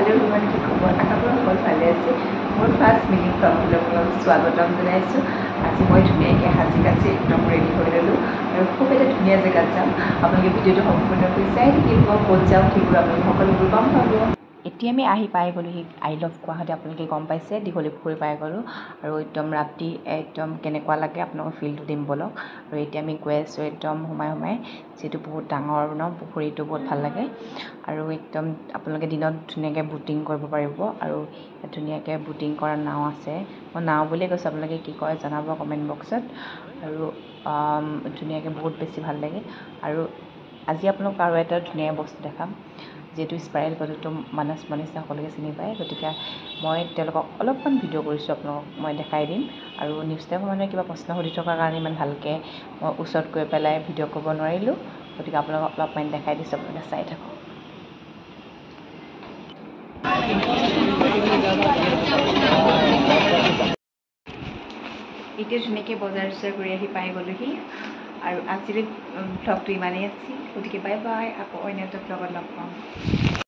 hello' মানে কি খবৰ আশা কৰোঁ সকলো ভালে আছে মোৰ ফাৰ্ষ্ট মিটিং ফ্ৰমবিলাকক স্বাগতম জনাইছোঁ আজি মই ধুনীয়াকৈ সাজি কাচি একদম ৰেডি হৈ ল'লোঁ আৰু খুব এটা ধুনীয়া জেগাত যাম আপোনালোকে ভিডিঅ'টো সম্পূৰ্ণকৈ চাই থাকিব ক'ত যাওঁ সেইবোৰ আপোনালোকে সকলোবোৰ গম পাব এতিয়া আমি আহি পাই গ'লোহি আই লাভ গুৱাহাটী আপোনালোকে গম পাইছে দীঘলী পুখুৰী পাই গ'লোঁ আৰু একদম ৰাতি একদম কেনেকুৱা লাগে আপোনালোকৰ ফিলটো দিম বলক আৰু এতিয়া আমি গৈ আছোঁ একদম সোমাই যিহেতু বহুত ডাঙৰ ন পুখুৰীটো বহুত ভাল লাগে আৰু একদম আপোনালোকে দিনত ধুনীয়াকৈ বুটিং কৰিব পাৰিব আৰু ধুনীয়াকৈ বুটিং কৰা নাও আছে মই নাও বুলিয়ে কৈছোঁ আপোনালোকে কি কয় জনাব কমেণ্ট বক্সত আৰু ধুনীয়াকৈ বহুত বেছি ভাল লাগে আৰু আজি আপোনালোকক আৰু এটা ধুনীয়া বস্তু দেখাম যিহেতু স্পাইৰেল পটেটো মানস মনিষা সকলোকে চিনি পায় গতিকে মই তেওঁলোকক অলপমান ভিডিঅ' কৰিছোঁ আপোনালোকক মই দেখাই দিম আৰু নিউজ টাইমৰ মানুহে কিবা প্ৰশ্ন সুধি থকাৰ কাৰণে ইমান ভালকৈ মই ওচৰত গৈ পেলাই ভিডিঅ' কৰিব নোৱাৰিলোঁ গতিকে আপোনালোকক অলপমান দেখাই দিছোঁ আপোনালোকে চাই থাকক এতিয়া ধুনীয়াকৈ বজাৰ চজাৰ কৰি আহি পাই গ'লোহি আৰু আজিৰ ভ্লগটো ইমানেই আছিল গতিকে বাই বাই আকৌ অন্য এটা ভ্লগত লগ পাম